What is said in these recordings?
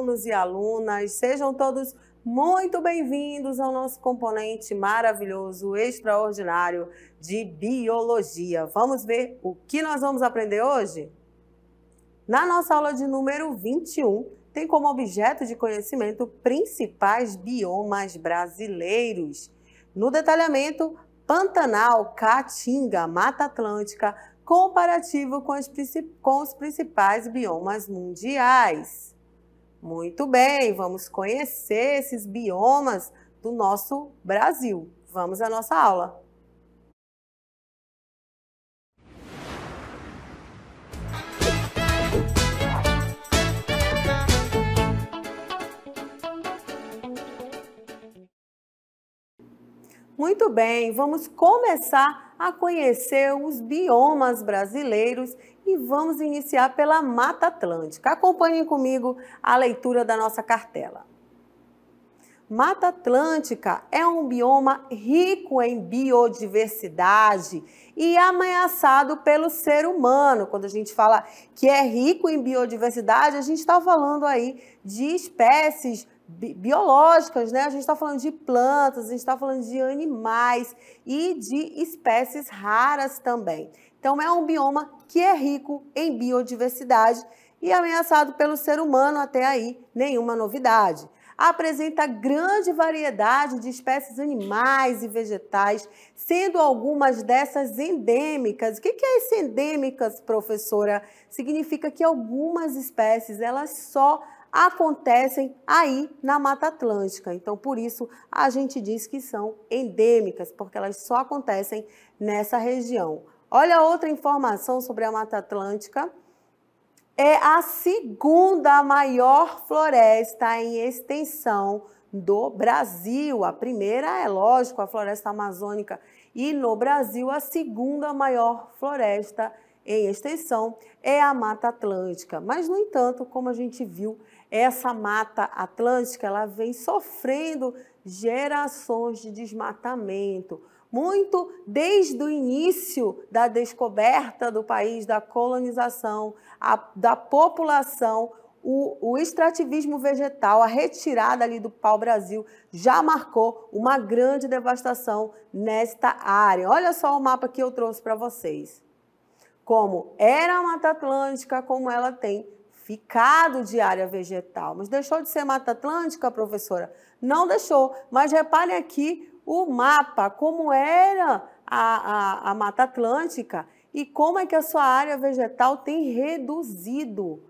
alunos e alunas, sejam todos muito bem-vindos ao nosso componente maravilhoso, extraordinário de Biologia. Vamos ver o que nós vamos aprender hoje? Na nossa aula de número 21, tem como objeto de conhecimento principais biomas brasileiros. No detalhamento, Pantanal, Caatinga, Mata Atlântica, comparativo com os principais biomas mundiais. Muito bem, vamos conhecer esses biomas do nosso Brasil. Vamos à nossa aula. Muito bem, vamos começar a conhecer os biomas brasileiros e vamos iniciar pela Mata Atlântica. Acompanhem comigo a leitura da nossa cartela. Mata Atlântica é um bioma rico em biodiversidade e ameaçado pelo ser humano. Quando a gente fala que é rico em biodiversidade, a gente está falando aí de espécies biológicas, né? A gente está falando de plantas, a gente está falando de animais e de espécies raras também. Então, é um bioma que é rico em biodiversidade e ameaçado pelo ser humano, até aí nenhuma novidade. Apresenta grande variedade de espécies animais e vegetais, sendo algumas dessas endêmicas. O que é esse endêmicas, professora? Significa que algumas espécies, elas só acontecem aí na Mata Atlântica. Então, por isso, a gente diz que são endêmicas, porque elas só acontecem nessa região. Olha outra informação sobre a Mata Atlântica. É a segunda maior floresta em extensão do Brasil. A primeira é, lógico, a floresta amazônica. E no Brasil, a segunda maior floresta em extensão é a Mata Atlântica. Mas, no entanto, como a gente viu, essa Mata Atlântica ela vem sofrendo gerações de desmatamento. Muito desde o início da descoberta do país, da colonização, da população, o extrativismo vegetal, a retirada ali do pau-brasil já marcou uma grande devastação nesta área. Olha só o mapa que eu trouxe para vocês. Como era a Mata Atlântica, como ela tem ficado de área vegetal. Mas deixou de ser Mata Atlântica, professora? Não deixou, mas reparem aqui o mapa, como era a Mata Atlântica e como é que a sua área vegetal tem reduzido.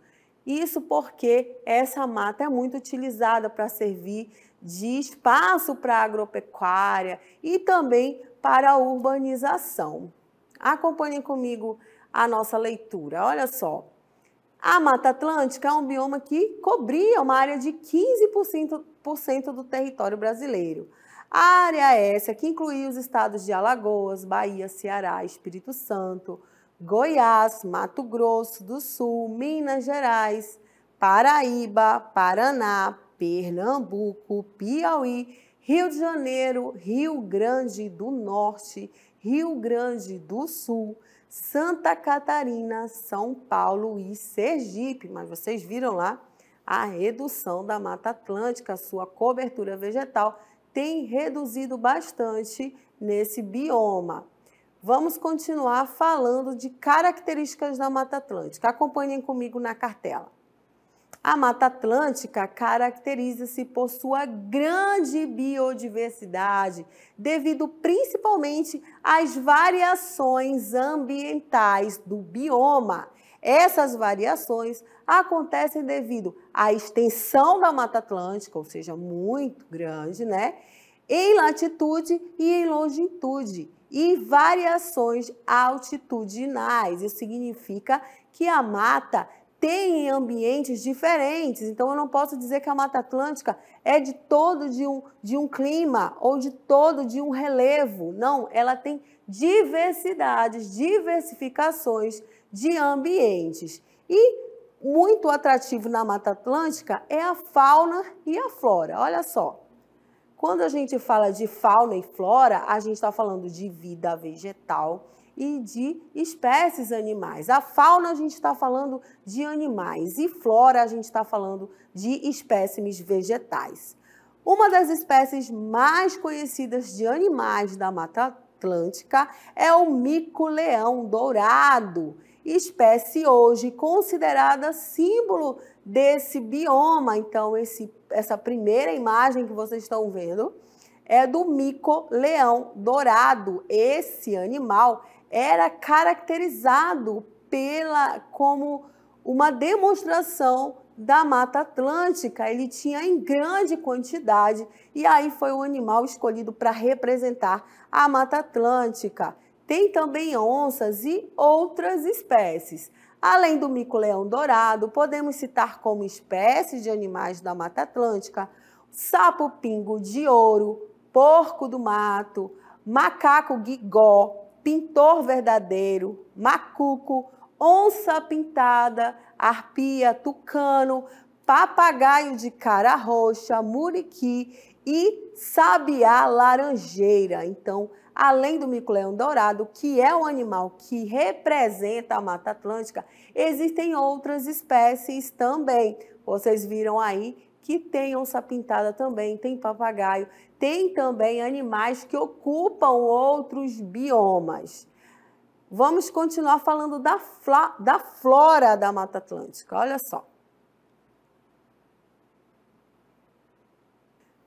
Isso porque essa mata é muito utilizada para servir de espaço para a agropecuária e também para a urbanização. Acompanhem comigo a nossa leitura. Olha só. A Mata Atlântica é um bioma que cobria uma área de 15% do território brasileiro. A área essa que incluía os estados de Alagoas, Bahia, Ceará, Espírito Santo, Goiás, Mato Grosso do Sul, Minas Gerais, Paraíba, Paraná, Pernambuco, Piauí, Rio de Janeiro, Rio Grande do Norte, Rio Grande do Sul, Santa Catarina, São Paulo e Sergipe. Mas vocês viram lá a redução da Mata Atlântica, a sua cobertura vegetal tem reduzido bastante nesse bioma. Vamos continuar falando de características da Mata Atlântica. Acompanhem comigo na cartela. A Mata Atlântica caracteriza-se por sua grande biodiversidade, devido principalmente às variações ambientais do bioma. Essas variações acontecem devido à extensão da Mata Atlântica, ou seja, muito grande, né? Em latitude e em longitude, e variações altitudinais. Isso significa que a mata tem ambientes diferentes, então eu não posso dizer que a Mata Atlântica é de todo de um clima ou de todo de um relevo. Não, ela tem diversidades, diversificações de ambientes. E muito atrativo na Mata Atlântica é a fauna e a flora. Olha só, quando a gente fala de fauna e flora, a gente está falando de vida vegetal e de espécies animais. A fauna a gente está falando de animais e flora a gente está falando de espécimes vegetais. Uma das espécies mais conhecidas de animais da Mata Atlântica é o mico-leão dourado, espécie hoje considerada símbolo desse bioma. Então, essa primeira imagem que vocês estão vendo é do mico-leão dourado. Esse animal era caracterizado como uma demonstração da Mata Atlântica. Ele tinha em grande quantidade e aí foi o animal escolhido para representar a Mata Atlântica. Tem também onças e outras espécies. Além do mico-leão dourado, podemos citar como espécies de animais da Mata Atlântica sapo-pingo de ouro, porco do mato, macaco guigó, pintor verdadeiro, macuco, onça pintada, arpia, tucano, papagaio de cara roxa, muriqui e sabiá laranjeira. Então, além do mico-leão dourado, que é um animal que representa a Mata Atlântica, existem outras espécies também. Vocês viram aí que tem onça pintada também, tem papagaio, tem também animais que ocupam outros biomas. Vamos continuar falando da flora da Mata Atlântica, olha só.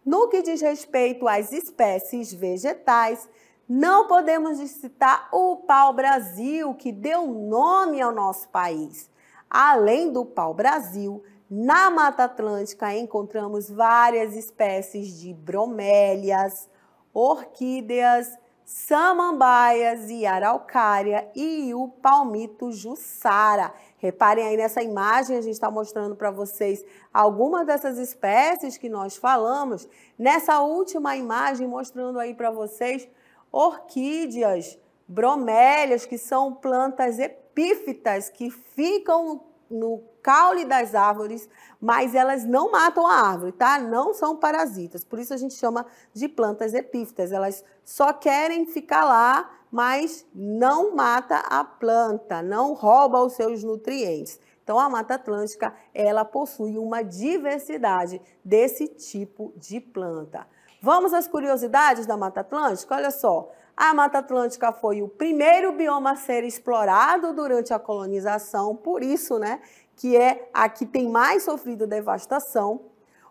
No que diz respeito às espécies vegetais, não podemos citar o pau-brasil, que deu nome ao nosso país. Além do pau-brasil, na Mata Atlântica encontramos várias espécies de bromélias, orquídeas, samambaias e araucária e o palmito jussara. Reparem aí nessa imagem, a gente está mostrando para vocês algumas dessas espécies que nós falamos. Nessa última imagem, mostrando aí para vocês orquídeas, bromélias, que são plantas epífitas que ficam no caule das árvores, mas elas não matam a árvore, tá? Não são parasitas, por isso a gente chama de plantas epífitas. Elas só querem ficar lá, mas não mata a planta, não rouba os seus nutrientes. Então, a Mata Atlântica, ela possui uma diversidade desse tipo de planta. Vamos às curiosidades da Mata Atlântica? Olha só, a Mata Atlântica foi o primeiro bioma a ser explorado durante a colonização, por isso, né, que é a que tem mais sofrido devastação.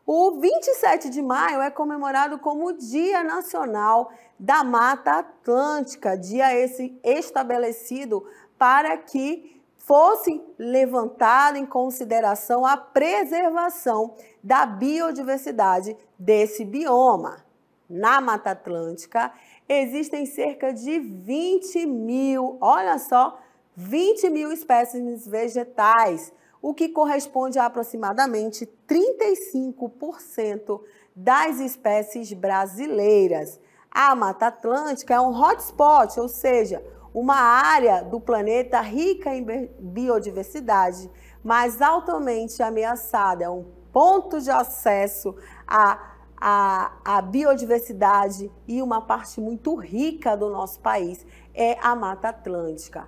O 27 de maio é comemorado como o Dia Nacional da Mata Atlântica, dia esse estabelecido para que fosse levantado em consideração a preservação da biodiversidade desse bioma. Na Mata Atlântica existem cerca de 20 mil, olha só, 20 mil espécies vegetais, o que corresponde a aproximadamente 35% das espécies brasileiras. A Mata Atlântica é um hotspot, ou seja, uma área do planeta rica em biodiversidade, mas altamente ameaçada. É um ponto de acesso à biodiversidade e uma parte muito rica do nosso país é a Mata Atlântica.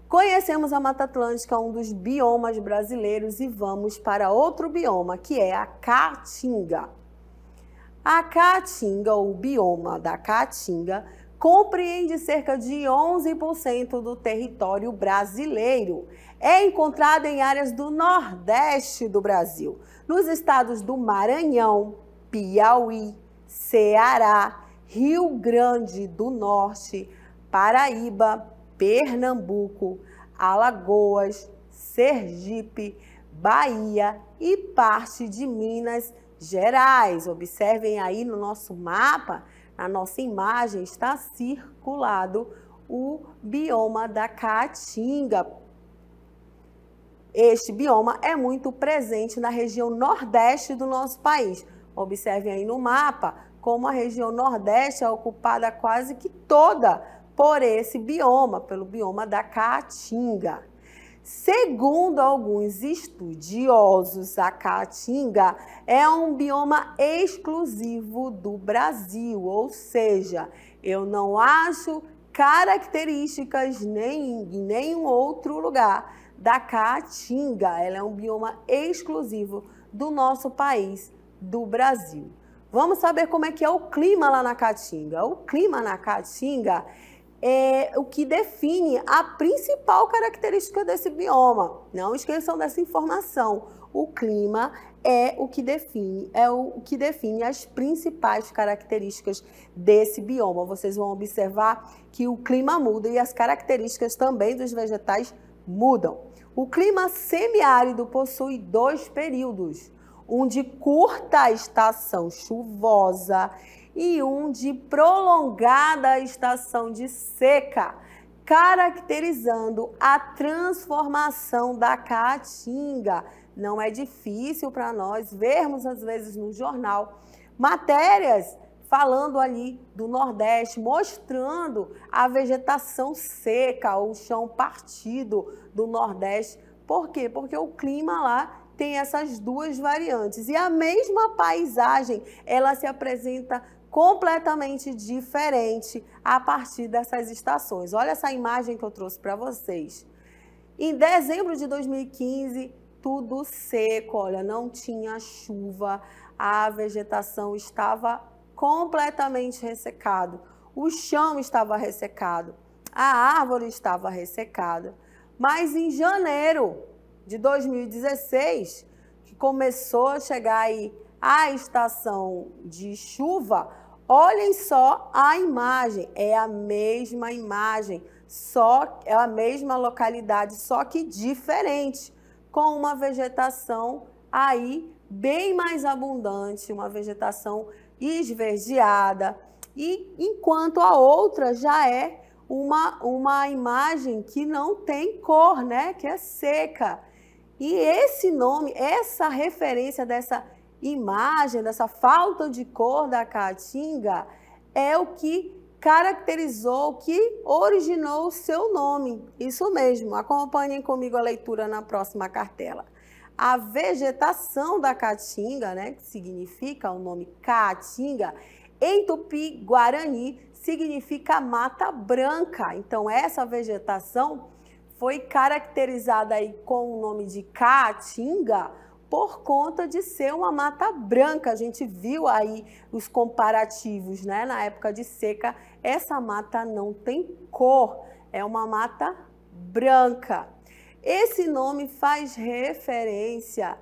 Conhecemos a Mata Atlântica, um dos biomas brasileiros, e vamos para outro bioma, que é a Caatinga. A Caatinga, ou o bioma da Caatinga, compreende cerca de 11% do território brasileiro. É encontrada em áreas do Nordeste do Brasil, nos estados do Maranhão, Piauí, Ceará, Rio Grande do Norte, Paraíba, Pernambuco, Alagoas, Sergipe, Bahia e parte de Minas Gerais. Observem aí no nosso mapa, na nossa imagem, está circulado o bioma da Caatinga. Este bioma é muito presente na região nordeste do nosso país. Observem aí no mapa como a região nordeste é ocupada quase que toda por esse bioma, pelo bioma da Caatinga. Segundo alguns estudiosos, a Caatinga é um bioma exclusivo do Brasil, ou seja, eu não acho características em nenhum outro lugar da Caatinga. Ela é um bioma exclusivo do nosso país, do Brasil. Vamos saber como é que é o clima lá na Caatinga. O clima na Caatinga é o que define a principal característica desse bioma. Não esqueçam dessa informação. O clima é o que define as principais características desse bioma. Vocês vão observar que o clima muda e as características também dos vegetais mudam. O clima semiárido possui 2 períodos, um de curta estação chuvosa e um de prolongada estação de seca, caracterizando a transformação da Caatinga. Não é difícil para nós vermos, às vezes, no jornal, matérias falando ali do Nordeste, mostrando a vegetação seca, o chão partido do Nordeste. Por quê? Porque o clima lá tem essas 2 variantes. E a mesma paisagem, ela se apresenta completamente diferente a partir dessas estações. Olha essa imagem que eu trouxe para vocês. Em dezembro de 2015, tudo seco, olha, não tinha chuva, a vegetação estava completamente ressecada, o chão estava ressecado, a árvore estava ressecada. Mas em janeiro de 2016, que começou a chegar aí a estação de chuva, olhem só a imagem, é a mesma imagem, só é a mesma localidade, só que diferente, com uma vegetação aí bem mais abundante, uma vegetação esverdeada, e enquanto a outra já é uma imagem que não tem cor, né? Que é seca. E esse nome, essa referência dessa imagem, dessa falta de cor da Caatinga, é o que caracterizou, o que originou o seu nome. Isso mesmo, acompanhem comigo a leitura na próxima cartela. A vegetação da Caatinga, né, que significa o nome Caatinga, em Tupi-Guarani significa mata branca. Então, essa vegetação foi caracterizada aí com o nome de Caatinga por conta de ser uma mata branca. A gente viu aí os comparativos, né? Na época de seca, essa mata não tem cor, é uma mata branca. Esse nome faz referência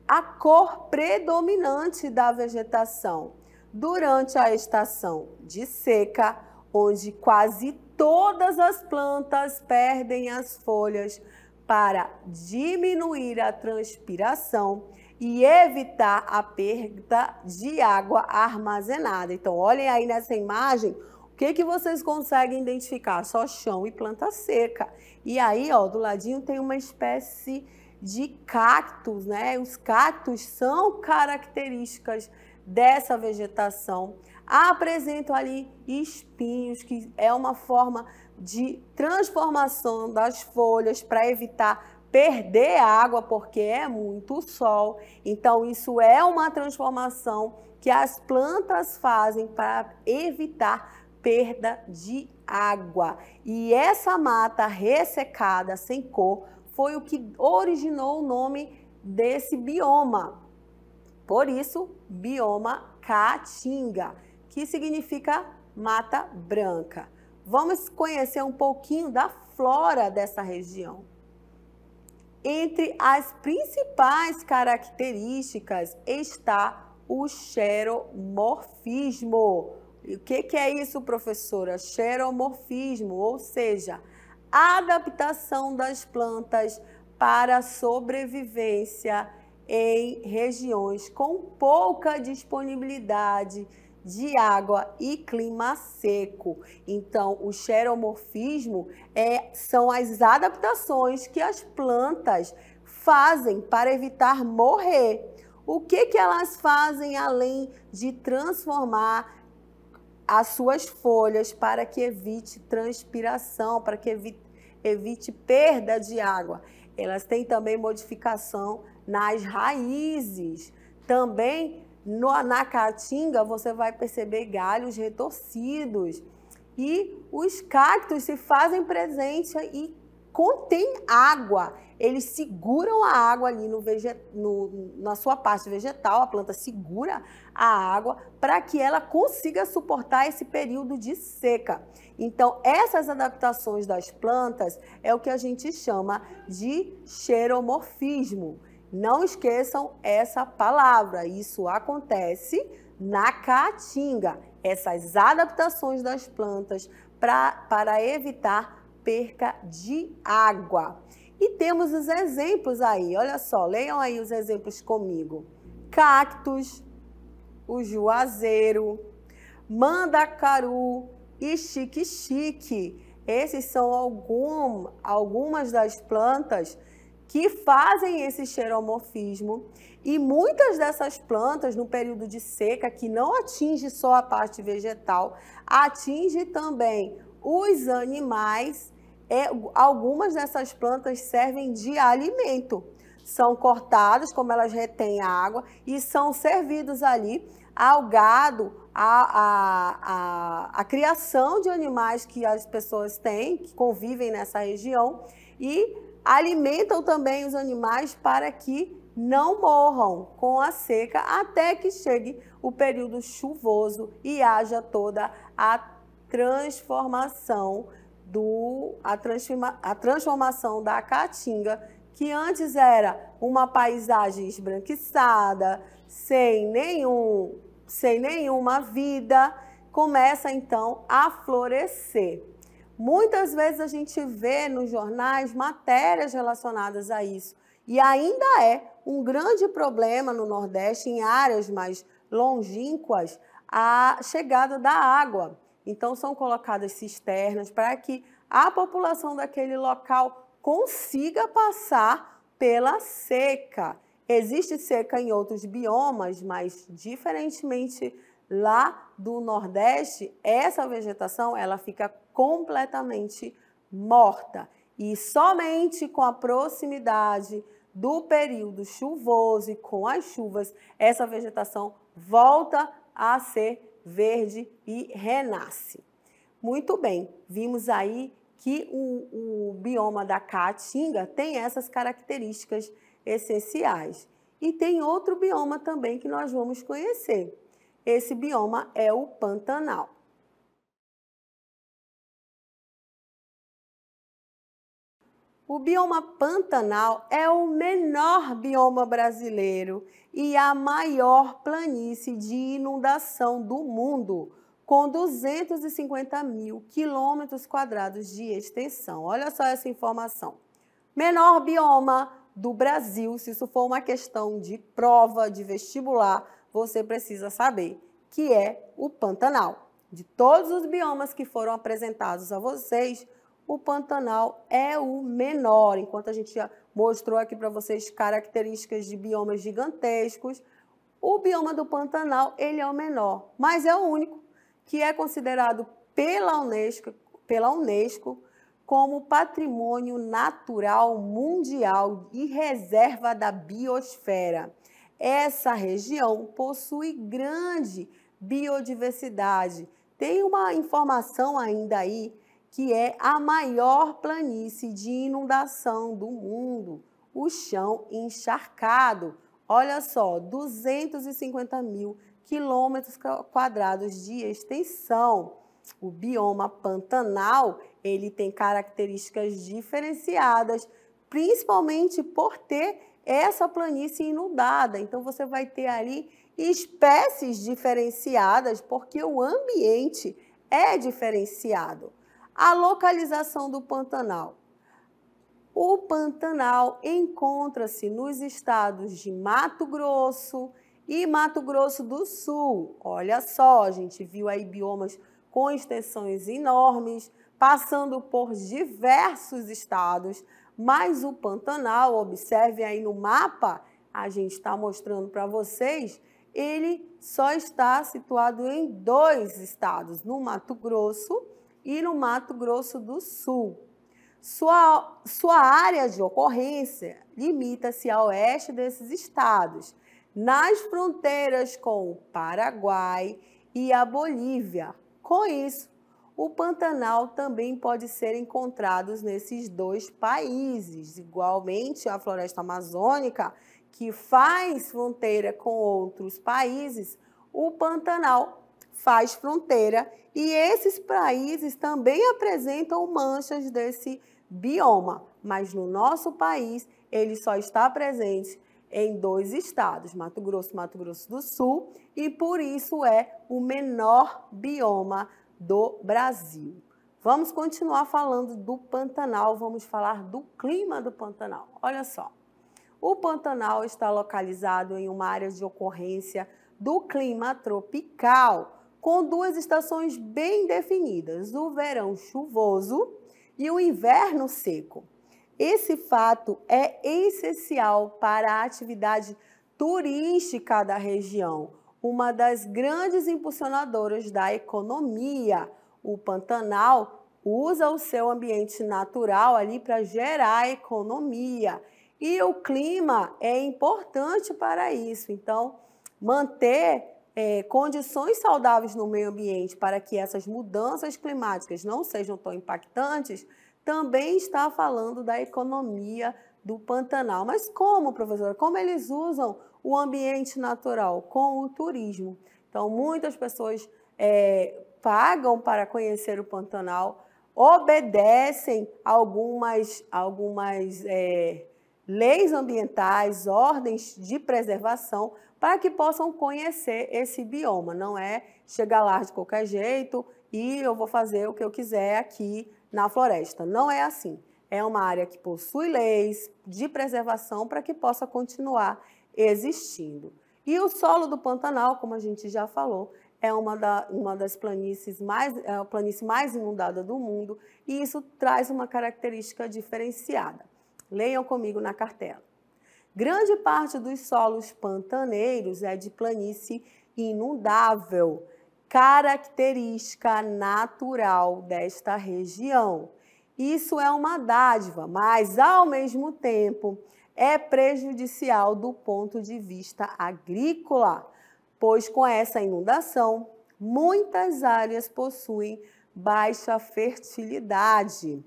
à cor predominante da vegetação durante a estação de seca, onde quase todas as plantas perdem as folhas para diminuir a transpiração e evitar a perda de água armazenada. Então, olhem aí nessa imagem, o que vocês conseguem identificar? Só chão e planta seca. E aí, ó, do ladinho tem uma espécie de cactos, né? Os cactos são características dessa vegetação. Apresentam ali espinhos, que é uma forma de transformação das folhas para evitar perder água, porque é muito sol. Então, isso é uma transformação que as plantas fazem para evitar perda de água. E essa mata ressecada, sem cor, foi o que originou o nome desse bioma. Por isso, bioma Caatinga, que significa mata branca. Vamos conhecer um pouquinho da flora dessa região. Entre as principais características está o xeromorfismo. E o que é isso, professora? Xeromorfismo, ou seja, a adaptação das plantas para a sobrevivência em regiões com pouca disponibilidade de água e clima seco. Então, o xeromorfismo são as adaptações que as plantas fazem para evitar morrer. O que elas fazem além de transformar as suas folhas para que evite transpiração, para que evite perda de água? Elas têm também modificação nas raízes. Também na Caatinga você vai perceber galhos retorcidos. E os cactos se fazem presente e contém água. Eles seguram a água ali na sua parte vegetal, a planta segura a água para que ela consiga suportar esse período de seca. Então, essas adaptações das plantas é o que a gente chama de xeromorfismo. Não esqueçam essa palavra, isso acontece na caatinga. Essas adaptações das plantas para evitar perca de água. E temos os exemplos aí, olha só, leiam aí os exemplos comigo. Cactus, o juazeiro, mandacaru e xique-xique. Esses são algumas das plantas que fazem esse xeromorfismo. E muitas dessas plantas, no período de seca, que não atinge só a parte vegetal, atinge também os animais. Algumas dessas plantas servem de alimento. São cortadas, como elas retêm a água, e são servidos ali ao gado, a criação de animais que as pessoas têm, que convivem nessa região, e alimentam também os animais para que não morram com a seca até que chegue o período chuvoso e haja toda a transformação da caatinga, que antes era uma paisagem esbranquiçada, sem nenhuma vida, começa então a florescer. Muitas vezes a gente vê nos jornais matérias relacionadas a isso, e ainda é um grande problema no Nordeste, em áreas mais longínquas, a chegada da água. Então, são colocadas cisternas para que a população daquele local consiga passar pela seca. Existe seca em outros biomas, mas, diferentemente lá do Nordeste, essa vegetação ela fica completamente morta. E somente com a proximidade do período chuvoso e com as chuvas, essa vegetação volta a ser verde e renasce. Muito bem, vimos aí que o bioma da Caatinga tem essas características essenciais. E tem outro bioma também que nós vamos conhecer. Esse bioma é o Pantanal. O bioma Pantanal é o menor bioma brasileiro e a maior planície de inundação do mundo, com 250 mil quilômetros quadrados de extensão. Olha só essa informação. Menor bioma do Brasil, se isso for uma questão de prova de vestibular, você precisa saber que é o Pantanal. De todos os biomas que foram apresentados a vocês, o Pantanal é o menor. Enquanto a gente já mostrou aqui para vocês características de biomas gigantescos, o bioma do Pantanal ele é o menor, mas é o único que é considerado pela Unesco como patrimônio natural mundial e reserva da biosfera. Essa região possui grande biodiversidade. Tem uma informação ainda aí que é a maior planície de inundação do mundo, o chão encharcado. Olha só, 250 mil quilômetros quadrados de extensão. O bioma Pantanal, ele tem características diferenciadas, principalmente por ter essa planície inundada. Então, você vai ter ali espécies diferenciadas, porque o ambiente é diferenciado. A localização do Pantanal. O Pantanal encontra-se nos estados de Mato Grosso e Mato Grosso do Sul. Olha só, a gente viu aí biomas com extensões enormes, passando por diversos estados, mas o Pantanal, observe aí no mapa, a gente está mostrando para vocês, ele só está situado em 2 estados, no Mato Grosso e no Mato Grosso do Sul. Sua área de ocorrência limita-se a oeste desses estados, nas fronteiras com o Paraguai e a Bolívia. Com isso, O Pantanal também pode ser encontrado nesses dois países. Igualmente, a floresta amazônica, que faz fronteira com outros países, o Pantanal faz fronteira e esses países também apresentam manchas desse bioma. Mas no nosso país, ele só está presente em dois estados, Mato Grosso e Mato Grosso do Sul, e por isso é o menor bioma do Brasil. Vamos continuar falando do Pantanal, vamos falar do clima do Pantanal. Olha só, o Pantanal está localizado em uma área de ocorrência do clima tropical, com duas estações bem definidas, o verão chuvoso e o inverno seco. Esse fato é essencial para a atividade turística da região, uma das grandes impulsionadoras da economia. O Pantanal usa o seu ambiente natural ali para gerar economia e o clima é importante para isso. Então, manter condições saudáveis no meio ambiente para que essas mudanças climáticas não sejam tão impactantes também está falando da economia do Pantanal. Mas como, professora? Como eles usam o ambiente natural? Com o turismo. Então, muitas pessoas pagam para conhecer o Pantanal, obedecem algumas leis ambientais, ordens de preservação, para que possam conhecer esse bioma. Não é chegar lá de qualquer jeito e eu vou fazer o que eu quiser aqui na floresta. Não é assim. É uma área que possui leis de preservação para que possa continuar existindo. E o solo do Pantanal, como a gente já falou, é uma das planícies a planície mais inundada do mundo e isso traz uma característica diferenciada. Leiam comigo na cartela. Grande parte dos solos pantaneiros é de planície inundável, característica natural desta região. Isso é uma dádiva, mas, ao mesmo tempo, é prejudicial do ponto de vista agrícola, pois com essa inundação, muitas áreas possuem baixa fertilidade,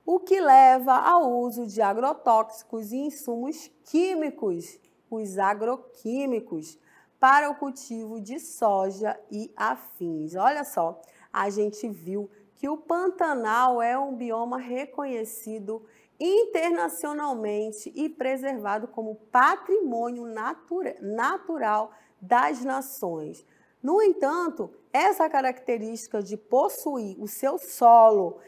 o que leva ao uso de agrotóxicos e insumos químicos, os agroquímicos, para o cultivo de soja e afins. Olha só, a gente viu que o Pantanal é um bioma reconhecido internacionalmente e preservado como patrimônio natural das nações. No entanto, essa característica de possuir o seu solo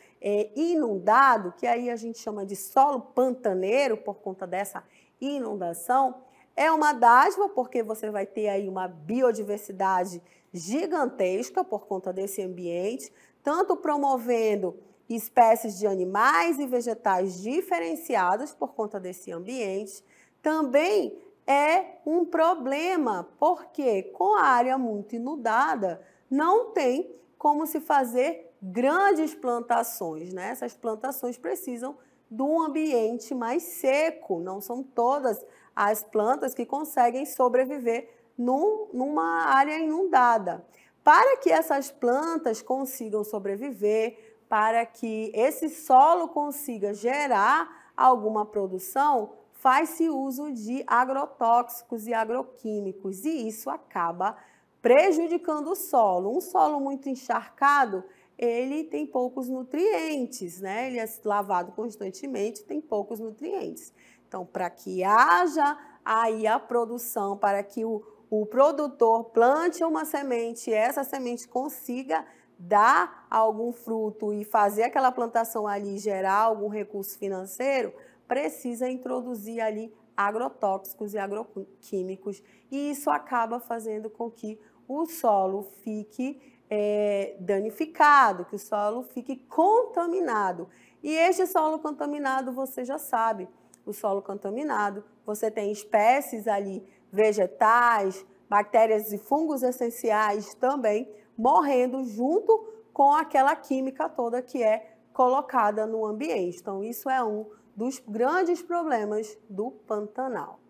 inundado, que aí a gente chama de solo pantaneiro por conta dessa inundação, é uma dádiva porque você vai ter aí uma biodiversidade gigantesca por conta desse ambiente, tanto promovendo espécies de animais e vegetais diferenciadas por conta desse ambiente. Também é um problema porque com a área muito inundada não tem como se fazer grandes plantações, né? Essas plantações precisam de um ambiente mais seco, não são todas as plantas que conseguem sobreviver numa área inundada. Para que essas plantas consigam sobreviver, para que esse solo consiga gerar alguma produção, faz-se uso de agrotóxicos e agroquímicos e isso acaba prejudicando o solo. Um solo muito encharcado, ele tem poucos nutrientes, né? Ele é lavado constantemente, tem poucos nutrientes. Então, para que haja aí a produção, para que o produtor plante uma semente e essa semente consiga dar algum fruto e fazer aquela plantação ali gerar algum recurso financeiro, precisa introduzir ali agrotóxicos e agroquímicos e isso acaba fazendo com que o solo fique danificado, que o solo fique contaminado. E este solo contaminado, você já sabe, o solo contaminado, você tem espécies ali, vegetais, bactérias e fungos essenciais também morrendo junto com aquela química toda que é colocada no ambiente. Então, isso é um dos grandes problemas do Pantanal.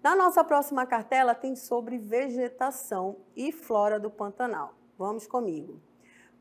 Na nossa próxima cartela tem sobre vegetação e flora do Pantanal. Vamos comigo.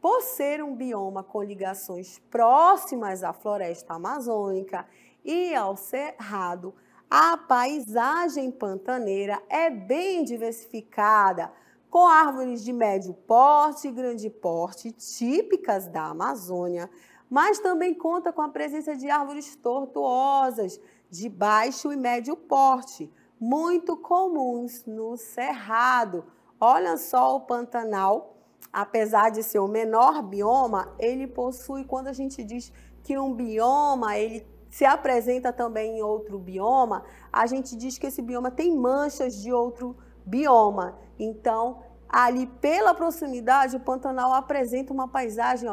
Por ser um bioma com ligações próximas à floresta amazônica e ao cerrado, a paisagem pantaneira é bem diversificada, com árvores de médio porte e grande porte, típicas da Amazônia, mas também conta com a presença de árvores tortuosas, de baixo e médio porte, muito comuns no Cerrado. Olha só o Pantanal, apesar de ser o menor bioma, ele possui, quando a gente diz que um bioma, ele se apresenta também em outro bioma, a gente diz que esse bioma tem manchas de outro bioma. Então, ali pela proximidade, o Pantanal apresenta uma paisagem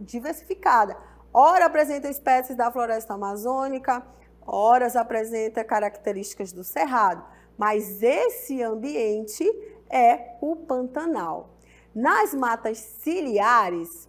diversificada. Ora apresenta espécies da floresta amazônica, ora apresenta características do cerrado, mas esse ambiente é o Pantanal. Nas matas ciliares,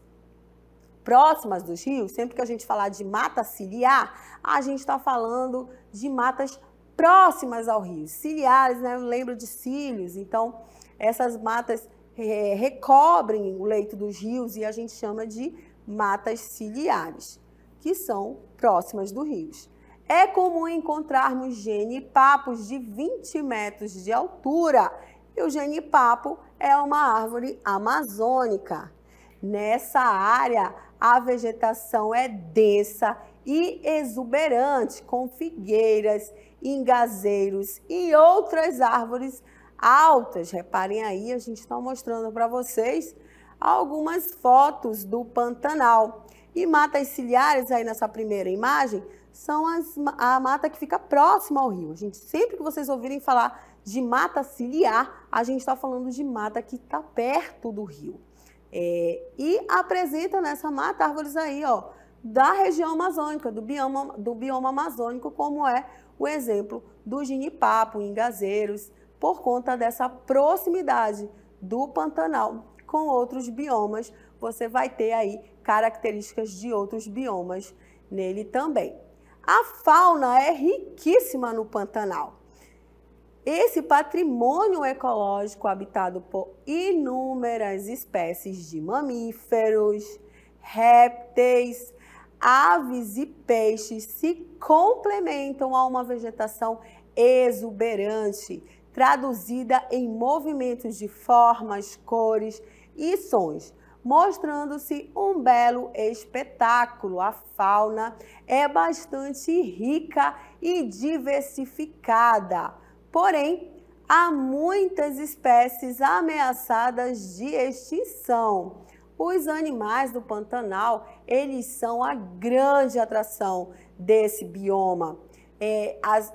próximas dos rios, sempre que a gente falar de mata ciliar, a gente está falando de matas próximas ao rio. Ciliares, né? Eu lembro de cílios, então essas matas recobrem o leito dos rios e a gente chama de matas ciliares, que são próximas dos rios. É comum encontrarmos genipapos de 20 metros de altura, e o genipapo é uma árvore amazônica. Nessa área, a vegetação é densa e exuberante, com figueiras, ingazeiros e outras árvores altas. Reparem aí, a gente está mostrando para vocês algumas fotos do Pantanal. E matas ciliares, aí nessa primeira imagem, são a mata que fica próxima ao rio. Sempre que vocês ouvirem falar de mata ciliar, a gente está falando de mata que está perto do rio. E apresenta nessa mata árvores aí, ó, da região amazônica, do bioma amazônico, como é o exemplo do genipapo, ingazeiros, por conta dessa proximidade do Pantanal com outros biomas. Você vai ter aí características de outros biomas nele também. A fauna é riquíssima no Pantanal. Esse patrimônio ecológico habitado por inúmeras espécies de mamíferos, répteis, aves e peixes se complementam a uma vegetação exuberante, traduzida em movimentos de formas, cores e sons, mostrando-se um belo espetáculo. A fauna é bastante rica e diversificada. Porém, há muitas espécies ameaçadas de extinção. Os animais do Pantanal, eles são a grande atração desse bioma.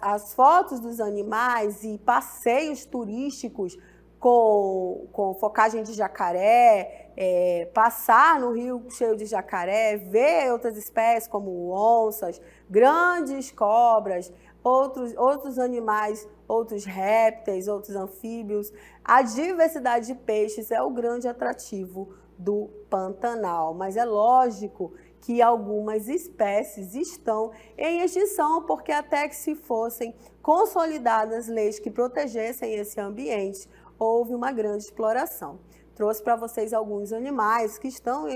As fotos dos animais e passeios turísticos com focagem de jacaré, passar no rio cheio de jacaré, ver outras espécies como onças, grandes cobras, outros animais, outros répteis, outros anfíbios. A diversidade de peixes é o grande atrativo do Pantanal, mas é lógico que algumas espécies estão em extinção, porque até que se fossem consolidadas leis que protegessem esse ambiente, houve uma grande exploração. Trouxe para vocês alguns animais que estão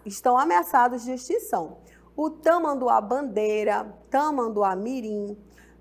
estão ameaçados de extinção. O tamanduá-bandeira, tamanduá-mirim,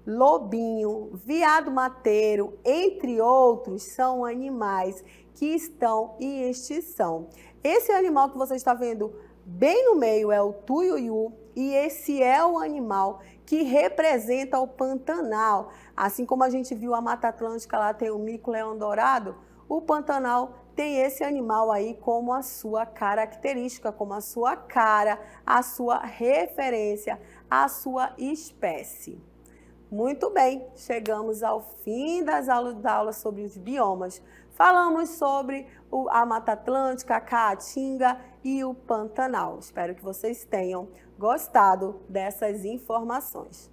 lobinho, veado-mateiro, entre outros, são animais que estão em extinção. Esse animal que você está vendo bem no meio é o tuiuiu, e esse é o animal que representa o Pantanal. Assim como a gente viu a Mata Atlântica, lá tem o mico-leão-dourado, o Pantanal tem esse animal aí como a sua característica, como a sua cara, a sua referência, a sua espécie. Muito bem, chegamos ao fim das aulas sobre os biomas. Falamos sobre a Mata Atlântica, a Caatinga e o Pantanal. Espero que vocês tenham gostado dessas informações.